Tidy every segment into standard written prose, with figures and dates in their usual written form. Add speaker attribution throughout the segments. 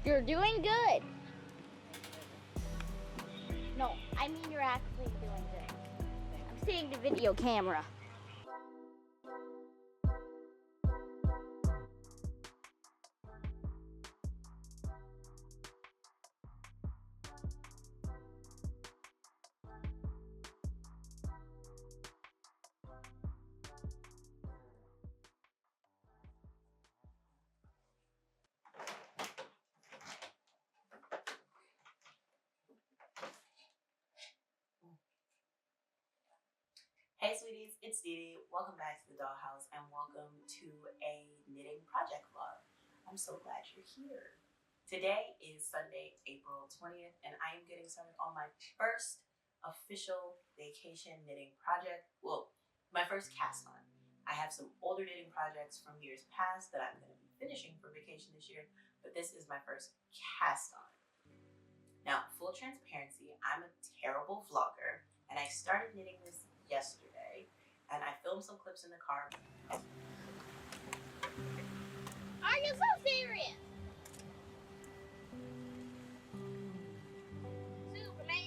Speaker 1: You're doing good. No, I mean you're actually doing good. I'm seeing the video camera.
Speaker 2: Hey sweeties, it's DeeDee. Welcome back to the dollhouse and welcome to a knitting project vlog. I'm so glad you're here. Today is Sunday, April 20th, and I am getting started on my first official vacation knitting project. Well, my first cast on. I have some older knitting projects from years past that I'm going to be finishing for vacation this year, but this is my first cast on. Now, full transparency, I'm a terrible vlogger, and I started knitting this yesterday, and I filmed some clips in the car.
Speaker 1: Are you so serious? Superman!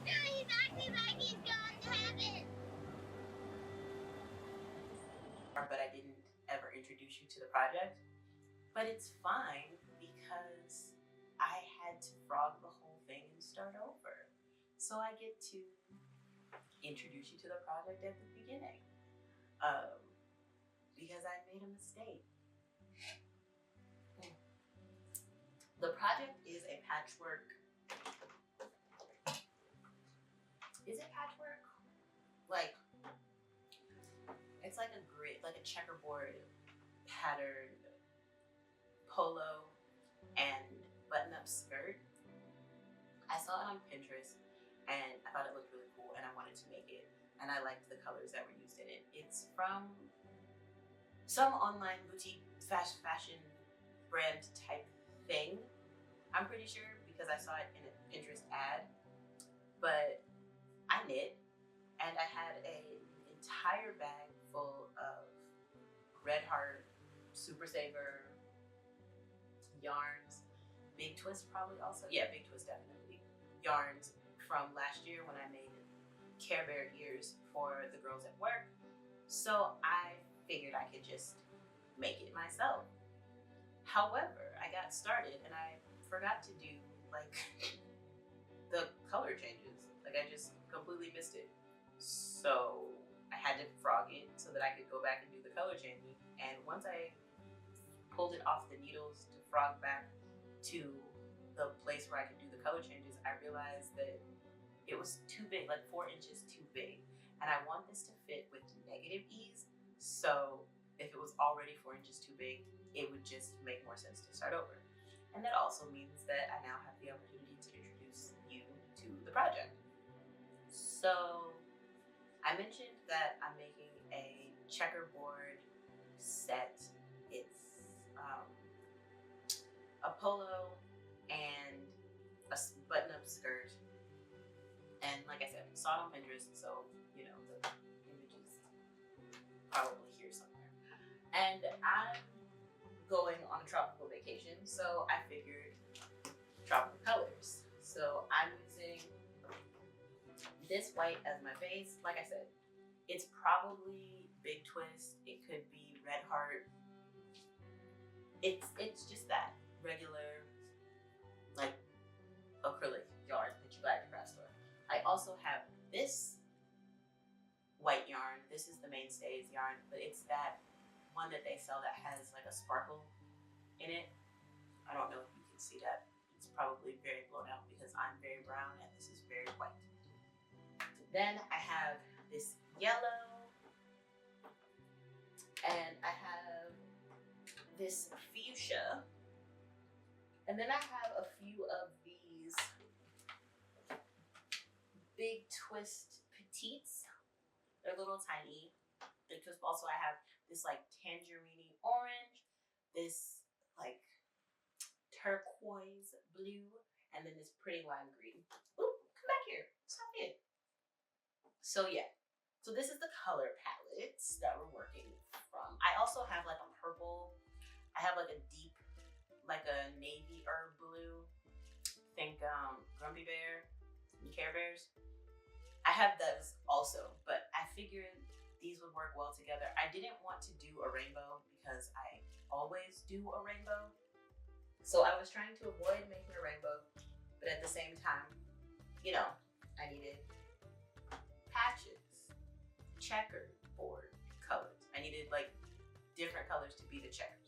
Speaker 1: Now he's acting like he's going to heaven!
Speaker 2: But I didn't ever introduce you to the project. But it's fine because I had to frog the whole thing and start over. So I get to introduce you to the project at the beginning. Because I made a mistake. The project is a patchwork. Is it patchwork? Like, it's like a grid, like a checkerboard patterned polo and button-up skirt. I saw it on Pinterest and I thought it looked really cool and I wanted to make it, and I liked the colors that were used in it. It's from some online boutique fashion brand type thing, I'm pretty sure, because I saw it in a Pinterest ad. But I knit, and I had an entire bag full of Red Heart, Super Saver yarns, Big Twist probably also. Yeah, Big Twist definitely. Yarns from last year when I made Care Bear ears for the girls at work. So I figured I could just make it myself. However, I got started and I forgot to do like the color changes. Like, I just completely missed it. So I had to frog it so that I could go back and do the color changes. And once I pulled it off the needles to frog back to the place where I could do the color changes, I realized that it was too big, like 4 inches too big. And I want this to fit with negative ease. So if it was already 4 inches too big, it would just make more sense to start over. And that also means that I now have the opportunity to introduce you to the project. So I mentioned that I'm making a checkerboard set. It's a polo and a button-up skirt. And like I said, saw it on Pinterest, so you know the image is probably here somewhere. And I'm going on a tropical vacation, so I figured tropical colors. So I'm using this white as my base. Like I said, it's probably Big Twist. It could be Red Heart. It's just that regular, like, acrylic yarn that you buy at the craft store. I also have this white yarn. This is the Mainstays yarn, but it's that one that they sell that has like a sparkle in it. I don't know if you can see that. It's probably very blown out because I'm very brown and this is very white. Then I have this yellow, and I have this fuchsia, and then I have a few of these Big Twist petites. They're little tiny Big Twist. Also, I have this like tangerine orange, this like turquoise blue, and then this pretty lime green. Ooh, come back here. Stop it. So yeah. So this is the color palette that we're working from. I also have like a purple. I have like a deep, like a navy herb blue. Think Grumpy Bear and Care Bears. I have those also, but I figured these would work well together. I didn't want to do a rainbow because I always do a rainbow. So I was trying to avoid making a rainbow, but at the same time, you know, I needed patches, checkerboard colors. I needed like different colors to be the checkers.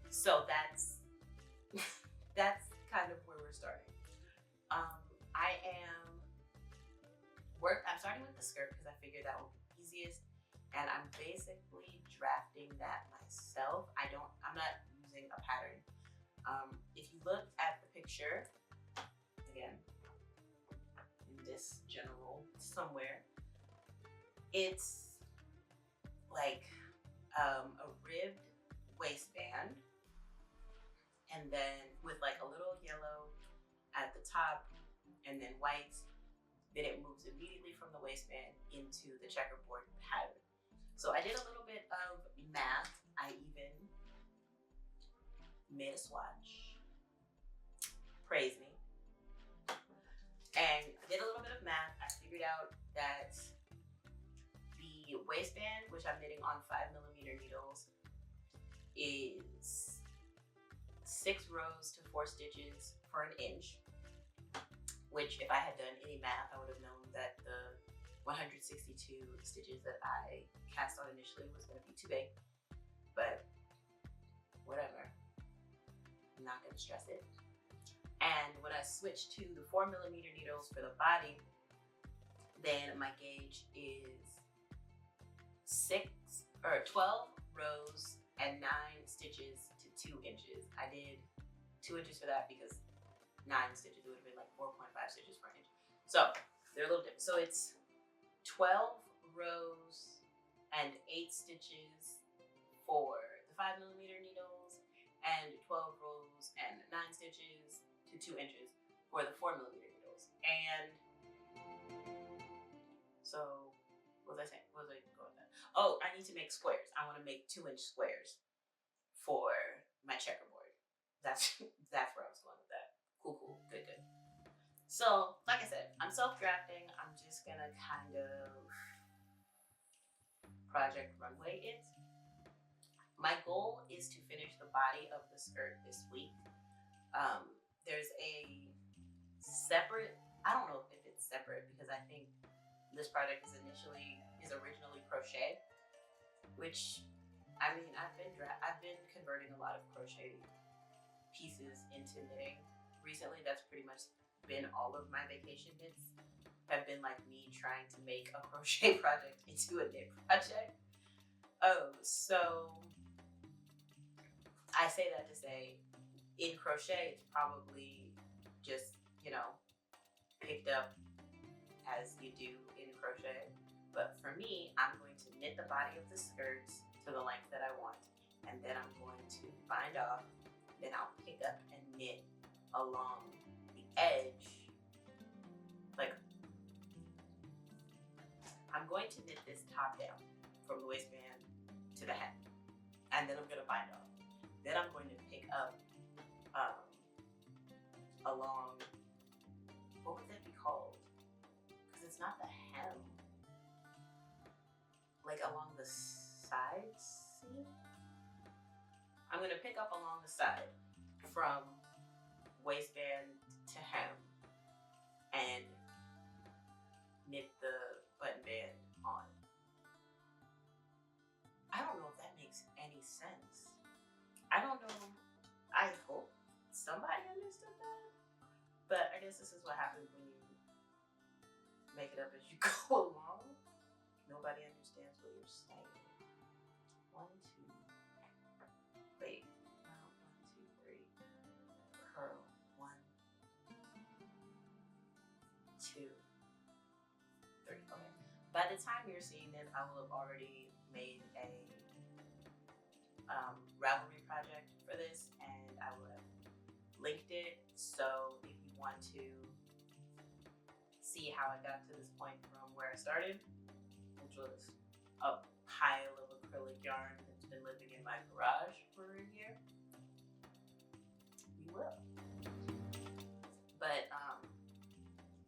Speaker 2: So that's kind of where we're starting. I'm starting with the skirt because I figured that would be easiest, and I'm basically drafting that myself. I'm not using a pattern. If you look at the picture, again, in this general somewhere, it's like a ribbed waistband, and then with like a little yellow at the top, and then white. Then it moves immediately from the waistband into the checkerboard pattern. So I did a little bit of math. I even made a swatch. Praise me. And I did a little bit of math. I figured out that the waistband, which I'm knitting on 5mm needles, is 6 rows to 4 stitches for an inch. Which, if I had done any math, I would have known that the 162 stitches that I cast on initially was going to be too big. But whatever. I'm not going to stress it. And when I switched to the 4mm needles for the body, then my gauge is 12 rows and 9 stitches to 2 inches. I did 2 inches for that because 9 stitches, it would have been like 4.5 stitches per inch. So they're a little different. So it's 12 rows and 8 stitches for the 5mm needles, and 12 rows and 9 stitches to 2 inches for the 4mm needles. And so, what was I saying? What was I going with that? Oh, I need to make squares. I want to make 2-inch squares for my checkerboard. That's where I was going with that. Cool, good. So, like I said, I'm self-drafting. I'm just gonna kind of project runway it. My goal is to finish the body of the skirt this week. There's a separate, I don't know if it's separate because I think this project is originally crochet, which, I mean, I've been converting a lot of crochet pieces into knitting. Recently, that's pretty much been all of my vacation knits have been like me trying to make a crochet project into a knit project. Oh, so I say that to say, in crochet, it's probably just, picked up as you do in crochet. But for me, I'm going to knit the body of the skirts to the length that I want. And then I'm going to bind off. Then I'll pick up and knit along the edge. Like, I'm going to knit this top down from the waistband to the hem. And then I'm going to bind off. Then I'm going to pick up along, what would that be called? Because it's not the hem. Like along the side seam? I'm going to pick up along the side from waistband to hem and knit the button band on. I don't know if that makes any sense. I don't know. I hope somebody understood that. But I guess this is what happens when you make it up as you go along. Nobody understands what you're saying. 1, 2. Wait. No, 1, 2, 3. Purl. 1, 2, 3. Okay. By the time you're seeing this, I will have already made a Ravelry project for this, and I will have linked it. So if you want to see how I got to this point from where I started, which was a pile of acrylic yarn that's been living in my garage for a year, we will. But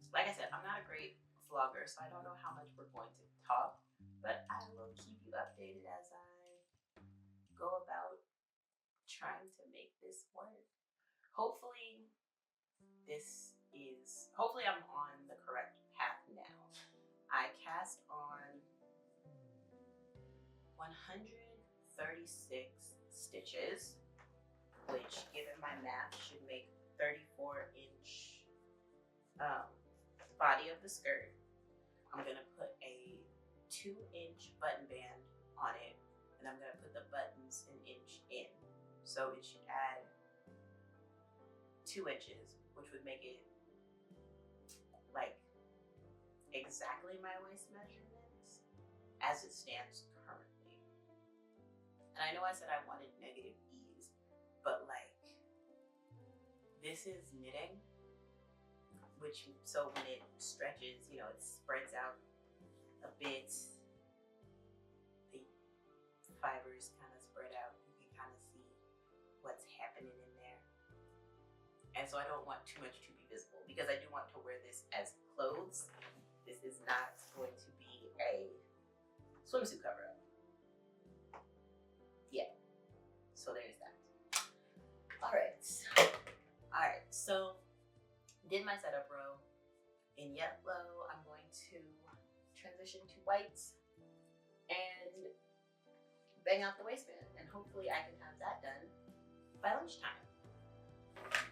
Speaker 2: like I said, I'm not a great vlogger, so I don't know how much we're going to talk, but I will keep you updated as I go about trying to make this work. Hopefully I'm on the correct path now. I cast on 136 stitches, which given my math should make 34-inch body of the skirt. I'm gonna put a 2-inch button band on it, and I'm gonna put the buttons an inch in. So it should add 2 inches, which would make it like exactly my waist measurements as it stands currently. And I know I said I wanted negative ease, but like this is knitting, which so when it stretches, you know, it spreads out a bit. The fibers kind of spread out. You can kind of see what's happening in there. And so I don't want too much to be visible because I do want to wear this as clothes. This is not going to be a swimsuit cover up. Yeah. So there's that. All right, so did my setup row. In yellow, I'm going to transition to white and bang out the waistband, and hopefully I can have that done by lunchtime.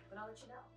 Speaker 2: But I'll let you know.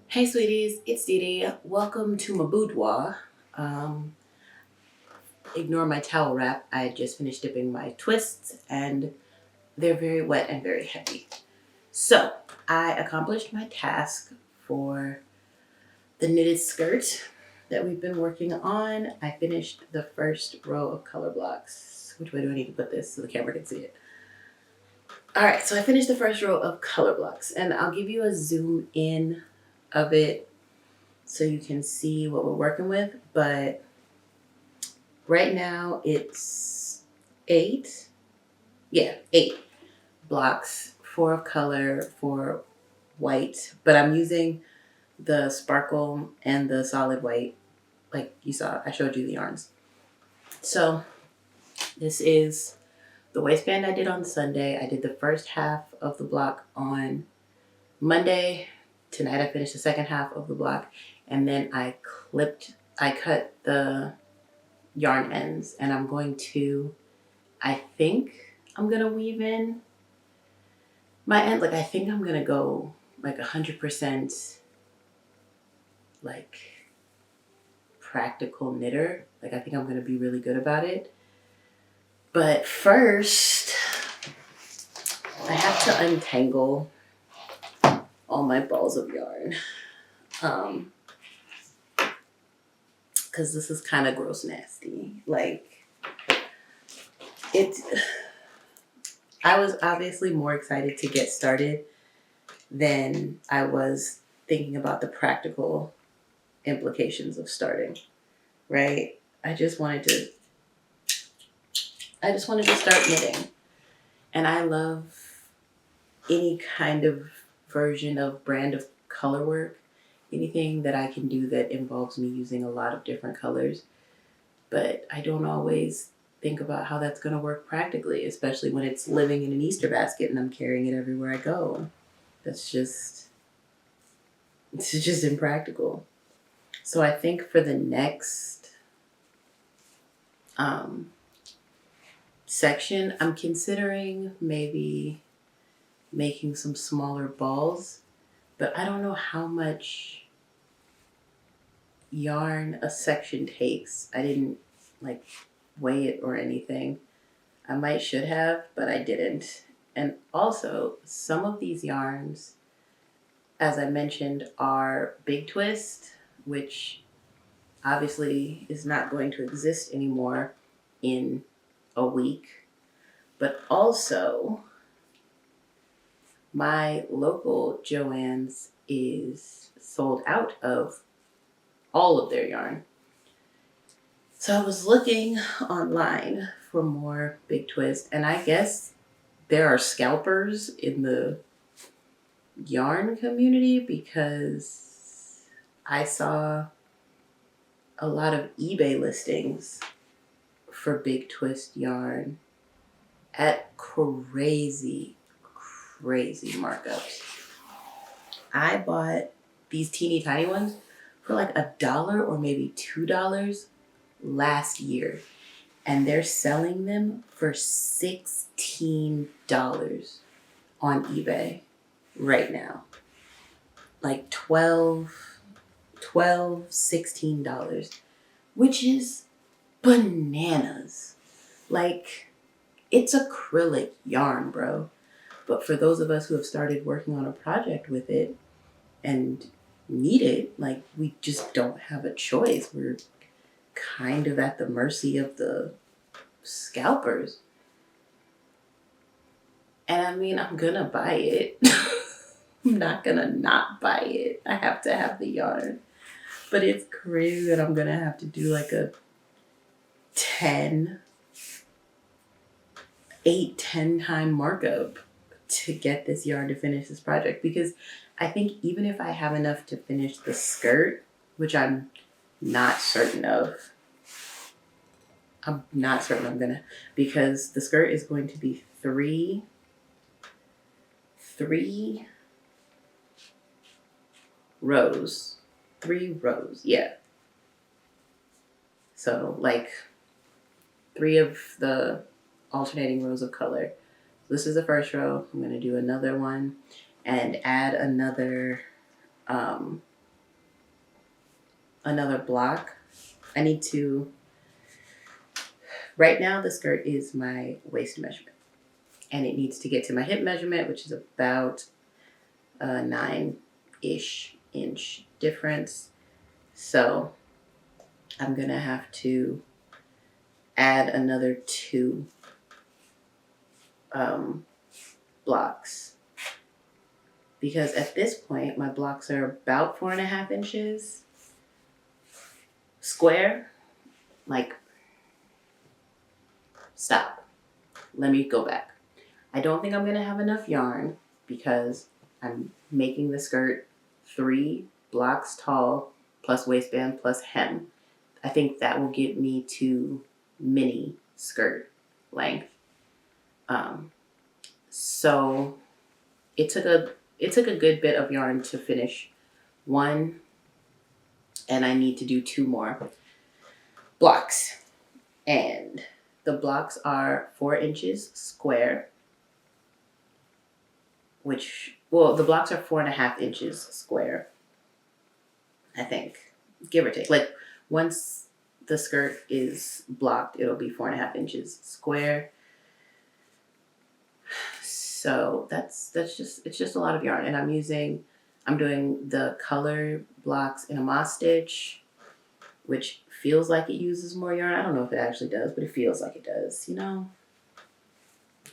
Speaker 2: Hey sweeties, it's DeeDee. Welcome to my boudoir. Ignore my towel wrap. I just finished dipping my twists and they're very wet and very heavy. So I accomplished my task for the knitted skirt that we've been working on. I finished the first row of color blocks. Which way do I need to put this so the camera can see it? All right, so I finished the first row of color blocks and I'll give you a zoom in of it so you can see what we're working with, but
Speaker 3: right now it's 8. Yeah, 8 blocks, 4 of color, 4 white. But I'm using the sparkle and the solid white. Like you saw, I showed you the yarns. So this is the waistband I did on Sunday. I did the first half of the block on Monday. Tonight I finished the second half of the block. And then I cut the yarn ends. And I'm going to, I think I'm going to weave in my end. Like, I think I'm going to go like 100% like practical knitter. Like, I think I'm going to be really good about it. But first, I have to untangle all my balls of yarn. Because this is kind of gross nasty. Like, I was obviously more excited to get started than I was thinking about the practical implications of starting, right? I just wanted to start knitting. And I love any kind of version of brand of color work, anything that I can do that involves me using a lot of different colors. But I don't always think about how that's going to work practically, especially when it's living in an Easter basket and I'm carrying it everywhere I go. It's just impractical. So I think for the next section, I'm considering maybe making some smaller balls, but I don't know how much yarn a section takes. I didn't like weigh it or anything. I should have, but I didn't. And also, some of these yarns, as I mentioned, are big twist, which obviously is not going to exist anymore in a week. But also, my local Joann's is sold out of all of their yarn. So I was looking online for more big twist, and I guess there are scalpers in the yarn community because I saw a lot of eBay listings for big twist yarn at crazy markups. I bought these teeny tiny ones for like $1 or maybe $2 last year, and they're selling them for $16 on eBay right now. Like $12, $16, which is bananas. Like, it's acrylic yarn, bro. But for those of us who have started working on a project with it and need it, like, we just don't have a choice. We're kind of at the mercy of the scalpers. And I mean, I'm gonna buy it. I'm not gonna not buy it. I have to have the yarn. But it's crazy that I'm gonna have to do like a 10 time markup to get this yarn to finish this project, because I think even if I have enough to finish the skirt, which I'm not certain of, I'm gonna, because the skirt is going to be three rows, yeah. So like 3 of the alternating rows of color. This is the first row. I'm going to do another one and add another block. I need to, right now the skirt is my waist measurement, and it needs to get to my hip measurement, which is about 9-ish inch difference. So I'm going to have to add another 2 blocks, because at this point my blocks are about 4.5 inches square. Like, stop. Let me go back. I don't think I'm going to have enough yarn because I'm making the skirt 3 blocks tall plus waistband plus hem. I think that will get me to mini skirt length. So it took a good bit of yarn to finish one, and I need to do 2 more blocks. And the blocks are 4 inches square, the blocks are 4.5 inches square, I think, give or take. Like, once the skirt is blocked, it'll be 4.5 inches square. So it's just a lot of yarn, and I'm doing the color blocks in a moss stitch, which feels like it uses more yarn. I don't know if it actually does, but it feels like it does. You know,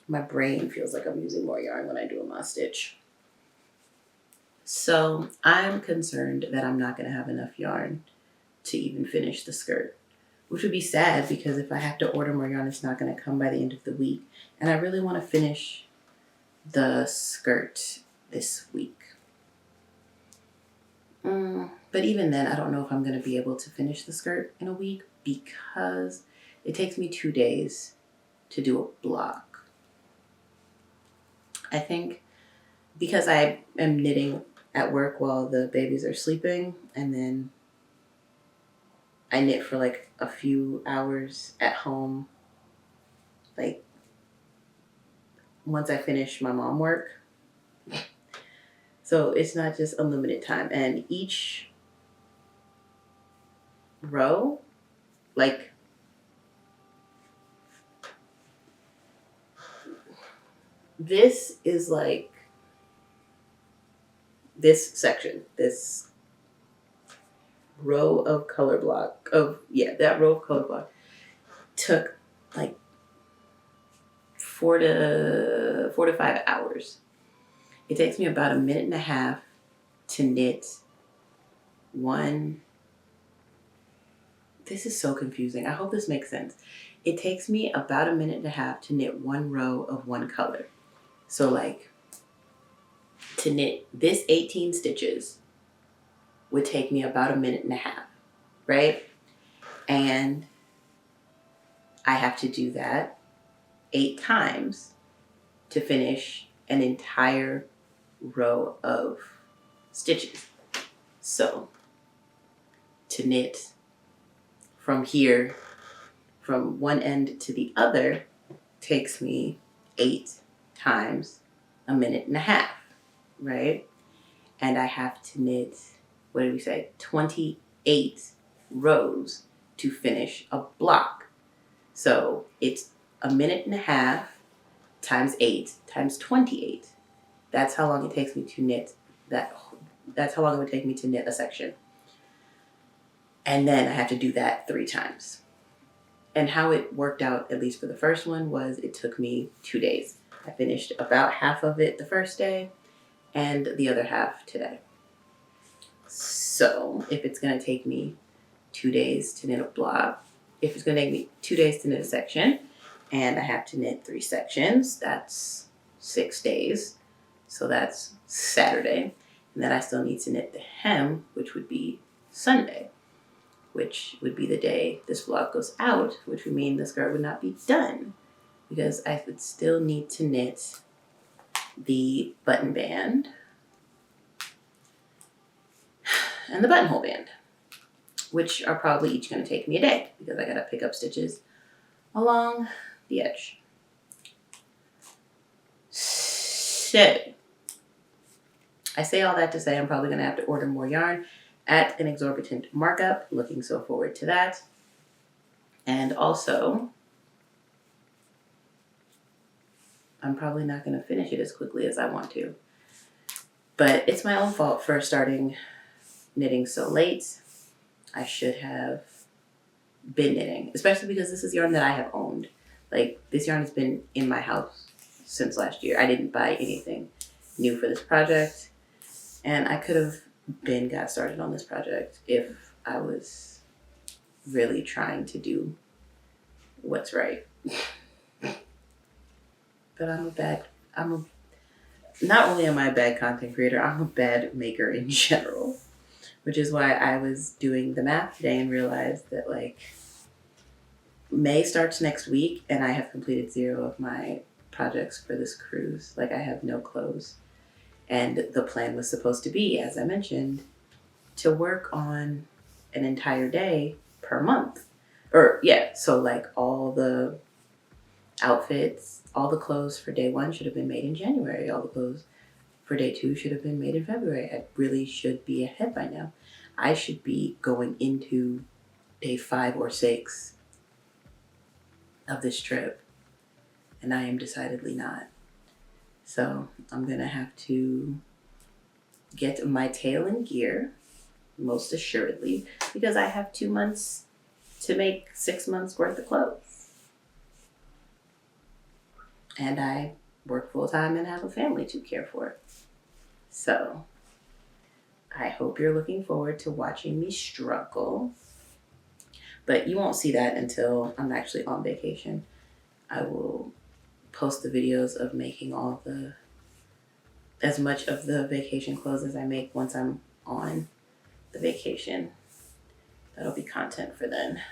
Speaker 3: my brain feels like I'm using more yarn when I do a moss stitch. So I'm concerned that I'm not going to have enough yarn to even finish the skirt, which would be sad because if I have to order more yarn, it's not going to come by the end of the week. And I really want to finish the skirt this week. But even then, I don't know if I'm going to be able to finish the skirt in a week because it takes me 2 days to do a block. I think because I am knitting at work while the babies are sleeping, and then I knit for like a few hours at home, like once I finish my mom work. So it's not just unlimited time. And each row, like, this is like this section, this row of color block that row of color block took like 4 to 5 hours. It takes me about 1.5 minutes to knit one. This is so confusing. I hope this makes sense. It takes me about 1.5 minutes to knit one row of one color. So like to knit this 18 stitches would take me about 1.5 minutes, right? And I have to do that 8 times to finish an entire row of stitches. So to knit from here, from one end to the other, takes me 8 times 1.5 minutes, right? And I have to knit, what did we say, 28 rows to finish a block. So it's 1.5 minutes times 8 times 28. That's how long it takes me to knit that. That's how long it would take me to knit a section. And then I have to do that 3 times. And how it worked out, at least for the first one, was it took me 2 days. I finished about half of it the first day and the other half today. So if it's going to take me 2 days to knit a block, if it's going to take me 2 days to knit a section, and I have to knit 3 sections, that's 6 days. So that's Saturday. And then I still need to knit the hem, which would be Sunday, which would be the day this vlog goes out, which would mean the skirt would not be done because I would still need to knit the button band and the buttonhole band, which are probably each going to take me a day because I got to pick up stitches along the edge. So I say all that to say I'm probably going to have to order more yarn at an exorbitant markup. Looking so forward to that. And also, I'm probably not going to finish it as quickly as I want to. But it's my own fault for starting knitting so late. I should have been knitting, especially because this is yarn that I have owned. Like, this yarn has been in my house since last year. I didn't buy anything new for this project. And I could have got started on this project if I was really trying to do what's right. but not only am I a bad content creator, I'm a bad maker in general, which is why I was doing the math today and realized that like May starts next week and I have completed 0 of my projects for this cruise. Like I have no clothes. And the plan was supposed to be, as I mentioned, to work on an entire day per month. Or yeah, so like all the outfits, all the clothes for day 1 should have been made in January. All the clothes for day 2 should have been made in February. I really should be ahead by now. I should be going into day 5 or 6 of this trip, and I am decidedly not. So I'm gonna have to get my tail in gear, most assuredly, because I have 2 months to make 6 months worth of clothes. And I work full time and have a family to care for. So I hope you're looking forward to watching me struggle. But you won't see that until I'm actually on vacation. I will post the videos of making as much of the vacation clothes as I make once I'm on the vacation. That'll be content for then.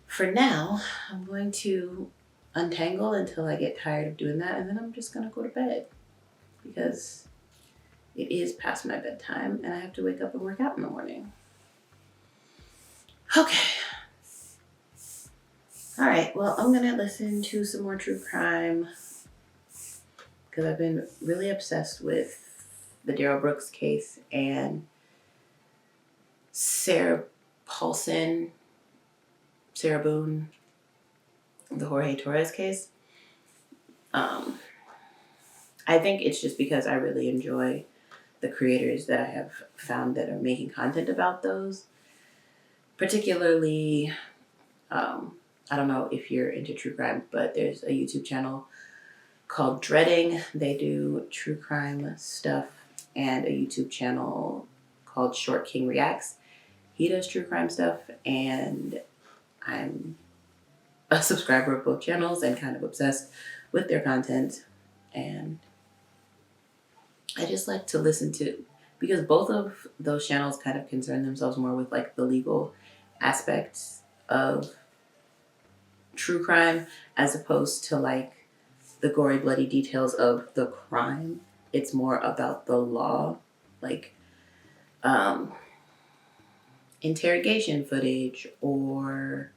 Speaker 3: For now, I'm going to untangle until I get tired of doing that, and then I'm just gonna go to bed because it is past my bedtime and I have to wake up and work out in the morning. Okay. All right, well, I'm gonna listen to some more true crime because I've been really obsessed with the Darrell Brooks case and Sarah Boone, the Jorge Torres case. I think it's just because I really enjoy the creators that I have found that are making content about those. Particularly, I don't know if you're into true crime, but there's a YouTube channel called Dreading. They do true crime stuff, and a YouTube channel called Short King Reacts. He does true crime stuff, and I'm a subscriber of both channels and kind of obsessed with their content. And I just like to listen to, because both of those channels kind of concern themselves more with like the legal aspects of true crime as opposed to like the gory, bloody details of the crime. It's more about the law, like interrogation footage or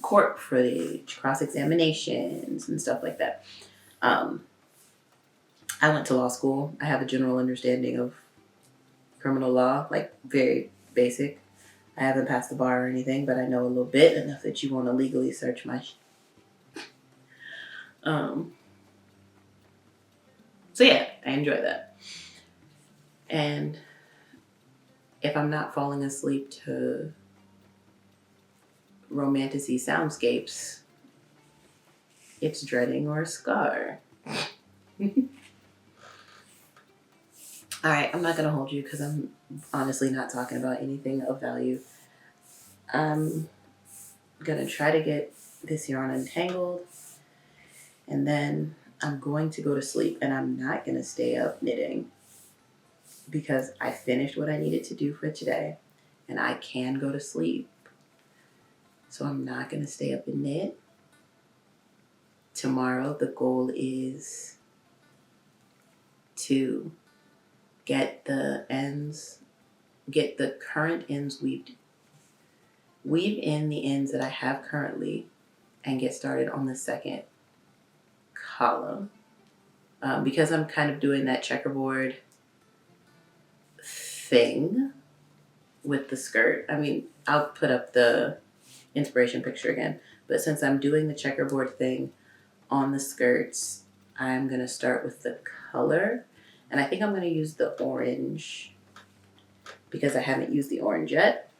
Speaker 3: court footage, cross-examinations, and stuff like that. I went to law school. I have a general understanding of criminal law, like very basic. I haven't passed the bar or anything, but I know a little bit, enough that you want to legally search my so yeah, I enjoy that. And if I'm not falling asleep to romantic-y soundscapes, it's Dreading or Scar. All right, I'm not going to hold you because I'm honestly not talking about anything of value. I'm going to try to get this yarn untangled, and then I'm going to go to sleep, and I'm not going to stay up knitting because I finished what I needed to do for today, and I can go to sleep. So I'm not going to stay up and knit. Tomorrow, the goal is to get the current ends weaved. Weave in the ends that I have currently and get started on the second column. Because I'm kind of doing that checkerboard thing with the skirt. I mean, I'll put up the inspiration picture again. But since I'm doing the checkerboard thing on the skirts, I'm going to start with the color. And I think I'm going to use the orange because I haven't used the orange yet.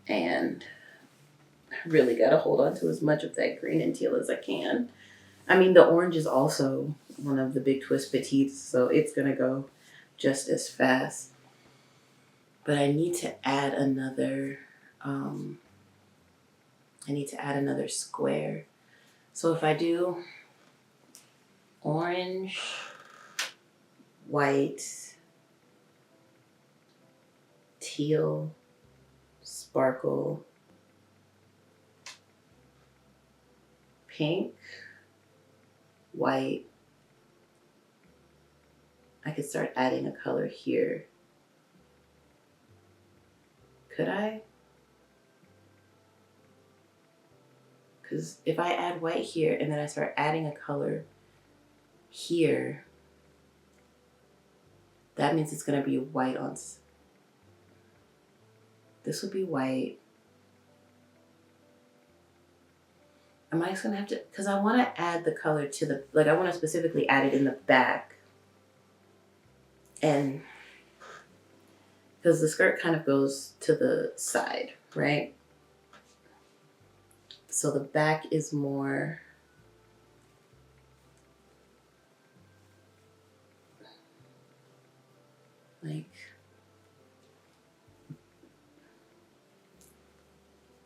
Speaker 3: And I really got to hold on to as much of that green and teal as I can. I mean, the orange is also one of the big twist petites, so it's going to go just as fast. But I need to add another I need to add another square. So if I do orange, white, teal, sparkle, pink, white, I could start adding a color here. Could I? Because if I add white here and then I start adding a color here, that means it's going to be white on. This will be white. Am I just going to have to, because I want to add the color to the, like I want to specifically add it in the back. And because the skirt kind of goes to the side, right? So the back is more like,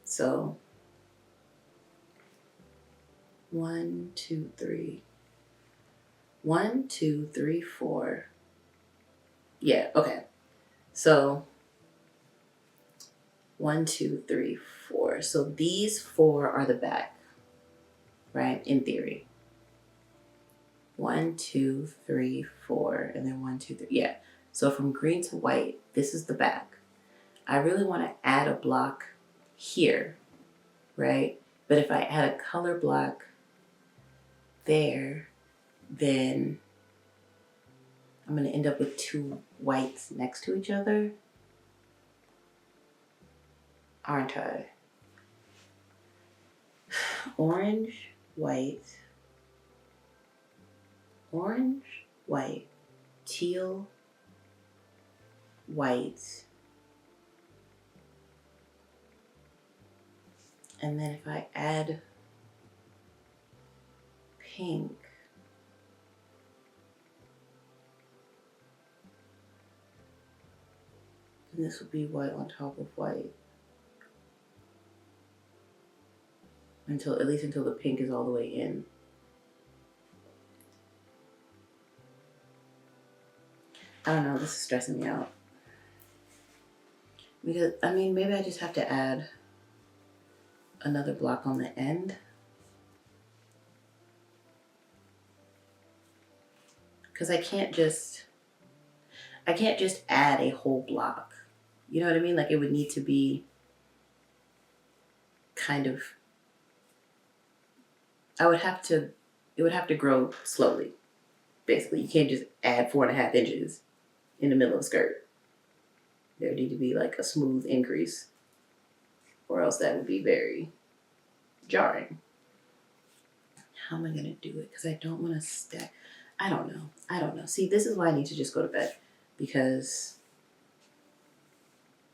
Speaker 3: so 1, 2, 3. 1, 2, 3, 4. Yeah, okay. So 1, 2, 3, 4. So these 4 are the back, right? In theory. 1, 2, 3, 4, and then 1, 2, 3. Yeah. So from green to white, this is the back. I really want to add a block here, right? But if I add a color block there, then I'm going to end up with 2 whites next to each other. Aren't I? Orange, white, orange, white, teal, white, and then if I add pink, then this will be white on top of white. At least until the pink is all the way in. I don't know, this is stressing me out. Because, I mean, maybe I just have to add another block on the end. Because I can't just add a whole block. You know what I mean? Like it would need to be kind of, it would have to grow slowly. Basically, you can't just add 4.5 inches in the middle of a skirt. There would need to be like a smooth increase, or else that would be very jarring. How am I gonna do it? Because I don't want to stack. I don't know. See, this is why I need to just go to bed, because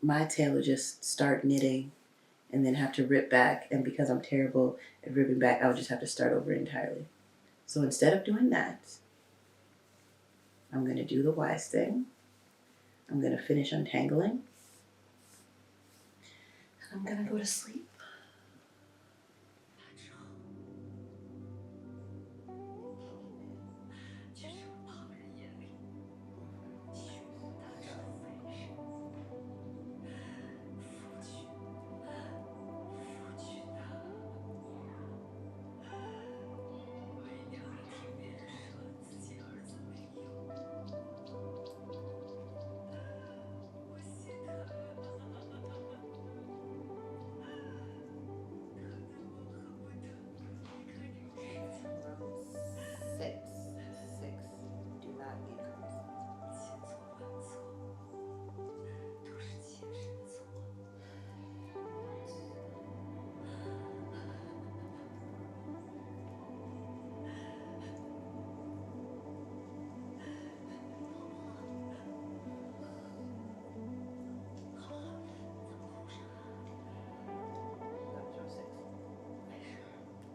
Speaker 3: my tail would just start knitting and then have to rip back, and because I'm terrible at ripping back, I would just have to start over entirely. So instead of doing that, I'm going to do the wise thing. I'm going to finish untangling, and I'm going to go to sleep.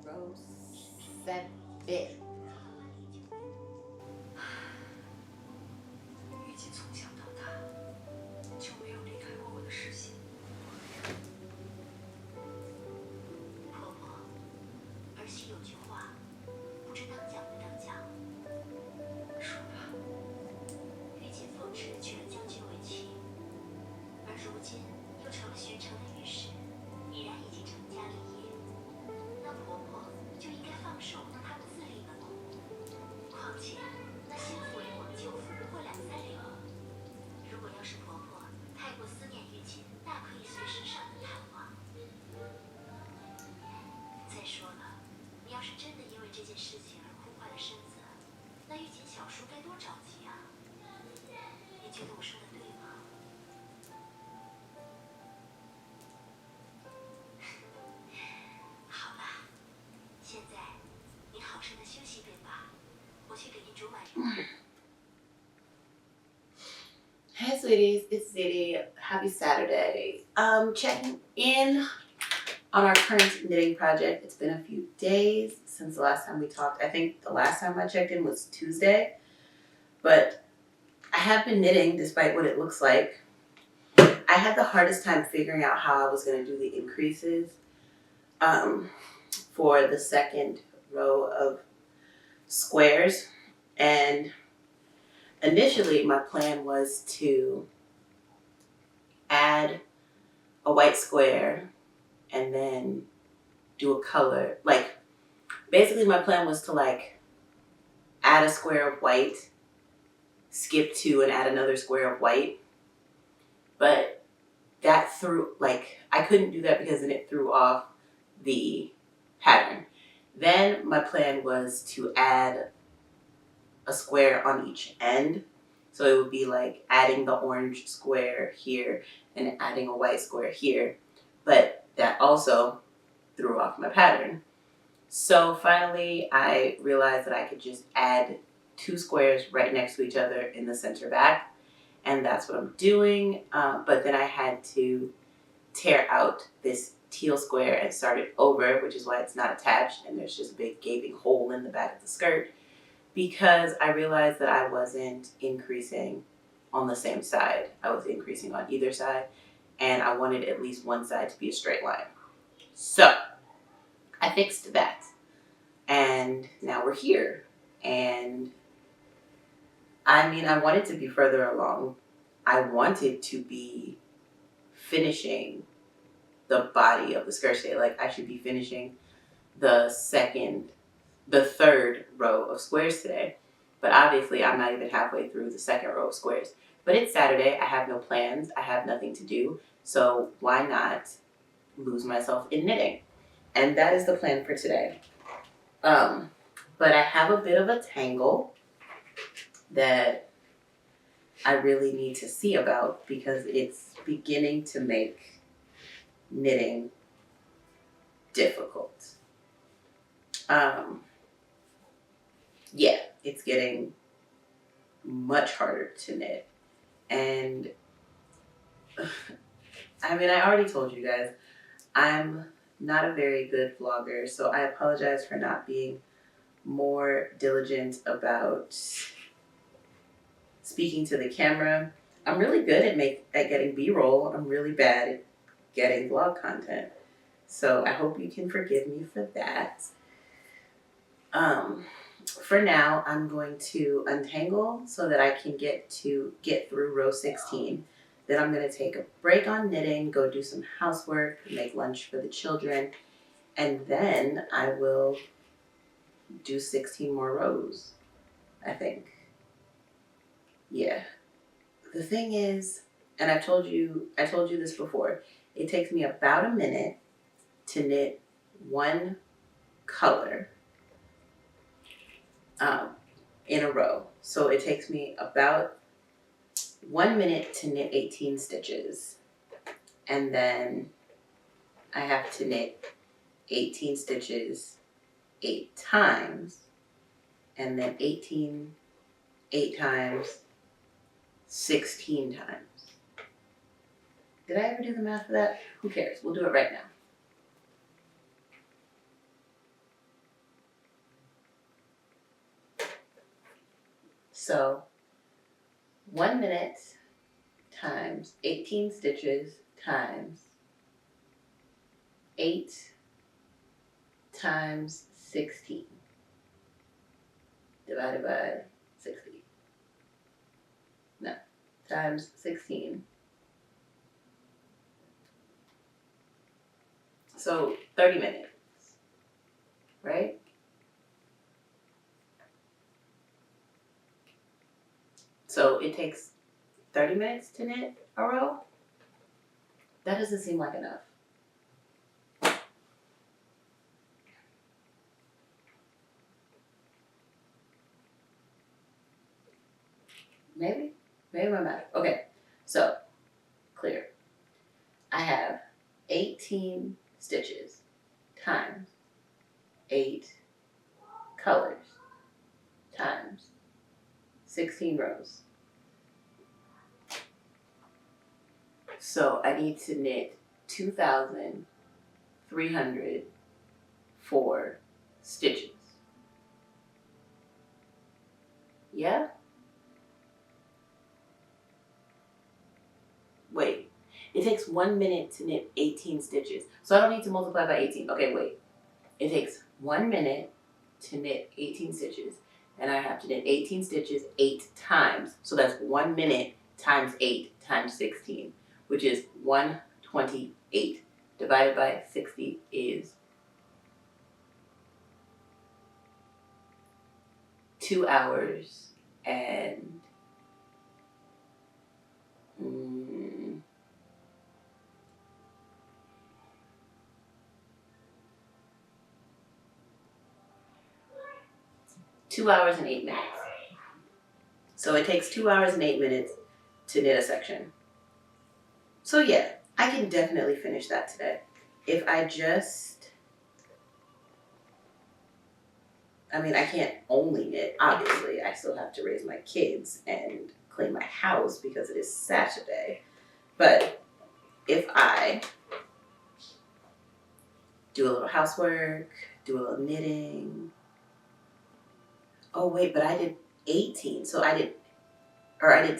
Speaker 3: Row 7.
Speaker 4: 雨季从小到大就没有离开过我的视线。时候该多着急啊！你觉得我说的对吗？好啦，现在你好生的休息对吧？我去给你煮碗。
Speaker 3: Hey sweeties, it's DeeDee. Happy Saturday. Checking in on our current knitting project. It's been a few days since the last time we talked. I think the last time I checked in was Tuesday, but I have been knitting despite what it looks like. I had the hardest time figuring out how I was going to do the increases for the second row of squares, and initially my plan was to add a white square and then do a color. Like, basically my plan was to like add a square of white, skip two and add another square of white, but that threw, like, I couldn't do that because then it threw off the pattern. Then my plan was to add a square on each end, so it would be like adding the orange square here and adding a white square here, but that also threw off my pattern. So finally I realized that I could just add two squares right next to each other in the center back, and that's what I'm doing. But then I had to tear out this teal square and start it over, which is why it's not attached and there's just a big gaping hole in the back of the skirt, because I realized that I wasn't increasing on the same side. I was increasing on either side, and I wanted at least one side to be a straight line. So I fixed that, and now we're here. And I mean, I wanted to be further along. I wanted to be finishing the body of the skirt today. Like, I should be finishing the third row of squares today. But obviously I'm not even halfway through the second row of squares. But it's Saturday, I have no plans, I have nothing to do, so why not lose myself in knitting? And that is the plan for today. But I have a bit of a tangle that I really need to see about because it's beginning to make knitting difficult. Yeah, it's getting much harder to knit. And I mean, I already told you guys, I'm not a very good vlogger, so I apologize for not being more diligent about speaking to the camera. I'm really good at getting B-roll. I'm really bad at getting vlog content. So I hope you can forgive me for that. For now, I'm going to untangle so that I can get through row 16. Then I'm going to take a break on knitting, go do some housework, make lunch for the children, and then I will do 16 more rows, I think. Yeah. The thing is, and I told you this before, it takes me about a minute to knit one color in a row. So it takes me about 1 minute to knit 18 stitches. And then I have to knit 18 stitches 8 times. And then 18 8 times 16 times. Did I ever do the math for that? Who cares? We'll do it right now. So 1 minute times 18 stitches times 8 times 16 divided by 60. No, times 16. So 30 minutes, right? So it takes 30 minutes to knit a row? That doesn't seem like enough. Maybe my math. Okay, so clear. I have 18 stitches times 8 colors times 16 rows. So I need to knit 2,304 stitches. Yeah? Wait. It takes 1 minute to knit 18 stitches. So I don't need to multiply by 18. Okay, wait. It takes 1 minute to knit 18 stitches. And I have to knit 18 stitches 8 times. So that's 1 minute times 8 times 16, which is 128. Divided by 60 is 2 hours and 2 hours and 8 minutes. So it takes 2 hours and 8 minutes to knit a section. So yeah, I can definitely finish that today. If I just, I mean, I can't only knit, obviously. I still have to raise my kids and clean my house because it is Saturday. But if I do a little housework, do a little knitting. Oh wait, but I did 18, so I did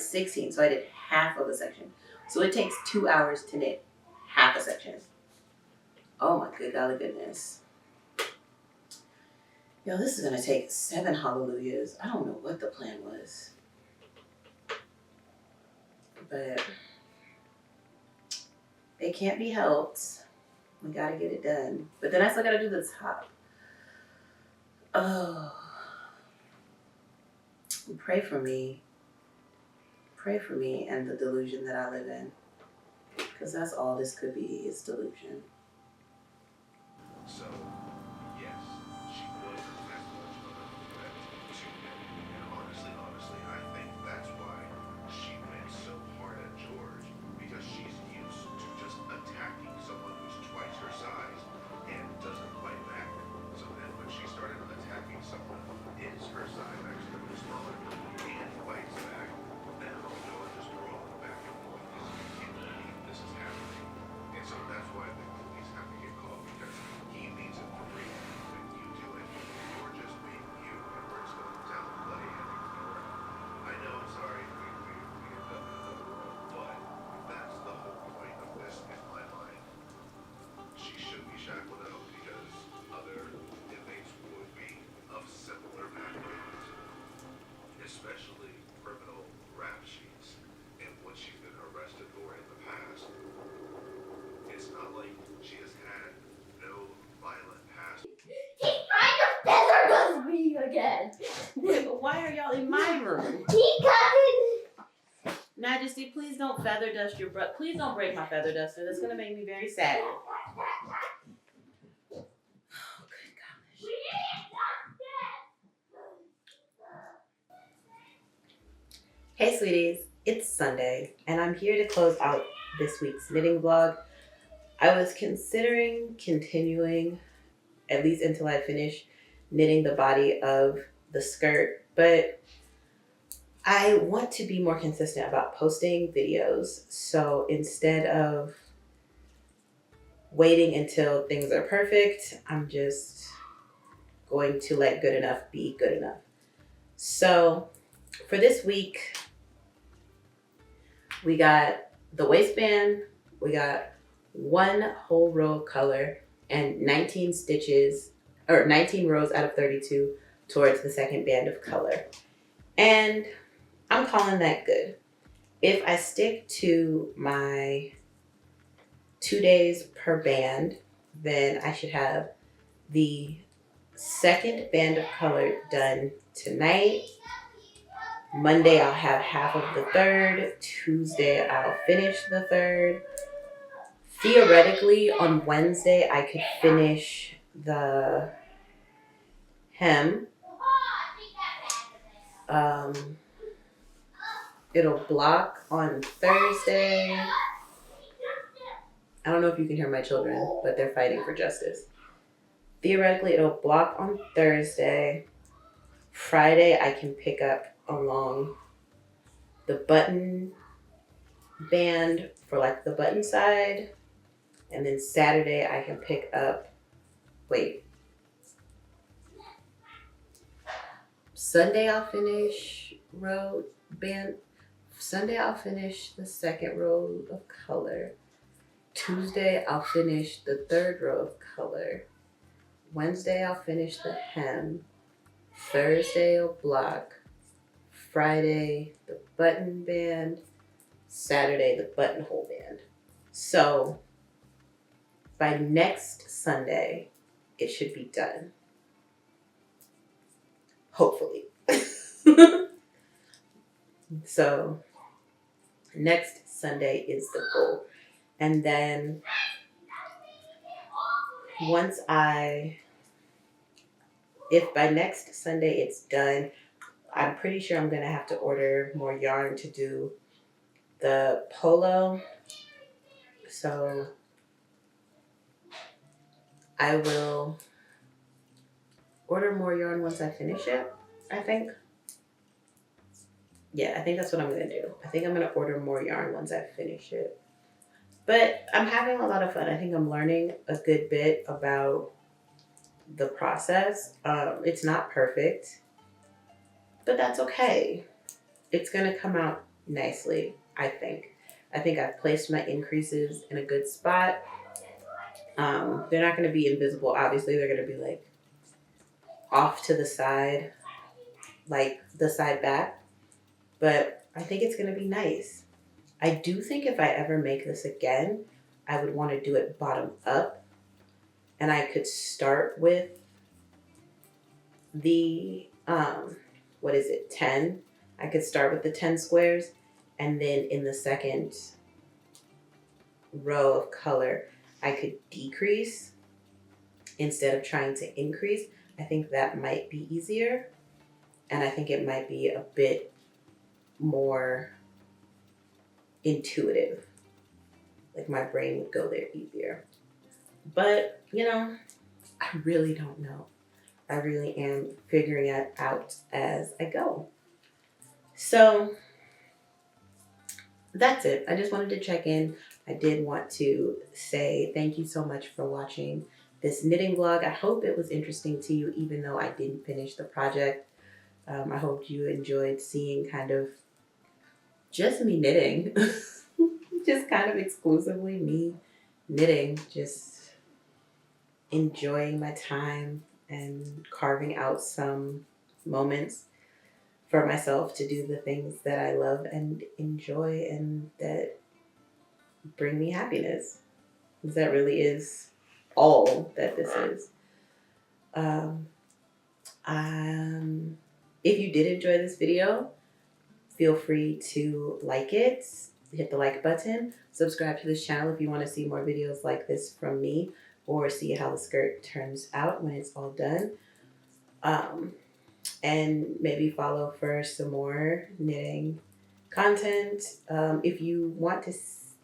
Speaker 3: 16, so I did half of a section. So it takes 2 hours to knit half a section. Oh my good golly goodness. Yo, this is gonna take 7 hallelujahs. I don't know what the plan was. But it can't be helped. We gotta get it done. But then I still gotta do the top. Oh. Pray for me. Pray for me and the delusion that I live in. Because that's all this could be, is delusion.
Speaker 5: So, yes, she was as much of a threat to him. And honestly, I think that's why she went so hard at George, because she's used to just attacking someone who's twice her size and doesn't fight back. So then when she started attacking someone who is her size, actually a little smaller, and fights back, now George is throwing back and forth because he can't believe this is happening. And so that's why the police have to get called, because he means it for real. When you do it, you're just being you, and we're just going to downplay and ignore it. I know, sorry, we have done another role, but that's the whole point of this in my mind. She should be shackled up because other inmates would be of similar backgrounds, especially criminal rap sheets and what she's been arrested for in the past. It's not like she has had no violent past.
Speaker 1: He's trying to feather dust me again.
Speaker 3: Wait, but why are y'all in my room?
Speaker 1: He coming.
Speaker 3: Majesty, please don't feather dust your breath. Please don't break my feather duster. That's gonna make me very sad. Oh, good gosh. Hey sweeties, it's Sunday and I'm here to close out this week's knitting vlog. I was considering continuing at least until I finish knitting the body of the skirt, but I want to be more consistent about posting videos. So instead of waiting until things are perfect, I'm just going to let good enough be good enough. So for this week, we got the waistband, we got 1 whole row of color and 19 stitches, or 19 rows out of 32 towards the second band of color. And I'm calling that good. If I stick to my 2 days per band, then I should have the second band of color done tonight. Monday, I'll have half of the third. Tuesday, I'll finish the third. Theoretically, on Wednesday, I could finish the hem. it'll block on Thursday. I don't know if you can hear my children, but they're fighting for justice. Theoretically, it'll block on Thursday. Friday, I can pick up along the button band for like the button side. And then Saturday, I can pick up, Sunday, I'll finish row band. Sunday, I'll finish the second row of color. Tuesday, I'll finish the third row of color. Wednesday, I'll finish the hem. Thursday, I'll block. Friday, the button band. Saturday, the buttonhole band. So by next Sunday, it should be done. Hopefully. So next Sunday is the goal. And then if by next Sunday it's done, I'm pretty sure I'm going to have to order more yarn to do the polo. So I will order more yarn once I finish it, I think. Yeah, I think that's what I'm going to do. I think I'm going to order more yarn once I finish it. But I'm having a lot of fun. I think I'm learning a good bit about the process. It's not perfect, but that's okay. It's going to come out nicely, I think. I think I've placed my increases in a good spot. They're not going to be invisible. Obviously, they're going to be like off to the side, like the side back. But I think it's going to be nice. I do think if I ever make this again, I would want to do it bottom up. And I could start with the, 10? I could start with the 10 squares. And then in the second row of color, I could decrease instead of trying to increase. I think that might be easier. And I think it might be a bit more intuitive. Like my brain would go there easier. But, I really don't know. I really am figuring it out as I go. So that's it. I just wanted to check in. I did want to say thank you so much for watching this knitting vlog. I hope it was interesting to you, even though I didn't finish the project. I hope you enjoyed seeing kind of just me knitting. Just kind of exclusively me knitting. Just enjoying my time and carving out some moments for myself to do the things that I love and enjoy and that bring me happiness. Because that really is all that this is. If you did enjoy this video, feel free to like it, hit the like button, subscribe to this channel if you want to see more videos like this from me or see how the skirt turns out when it's all done. And maybe follow for some more knitting content. If you want to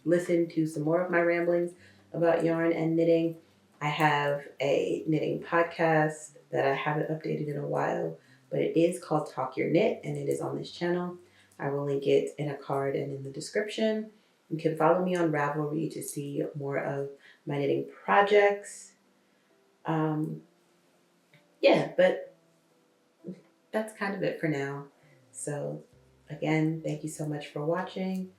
Speaker 3: listen to some more of my ramblings about yarn and knitting, I have a knitting podcast that I haven't updated in a while, but it is called Talk Your Knit, and it is on this channel. I will link it in a card and in the description. You can follow me on Ravelry to see more of my knitting projects. Yeah, but that's kind of it for now. So again, thank you so much for watching,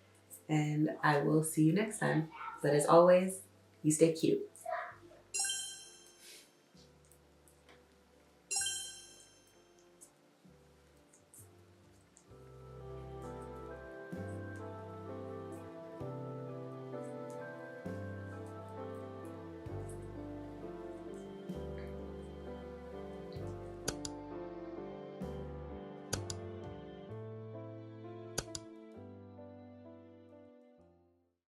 Speaker 3: and I will see you next time. But as always, you stay cute.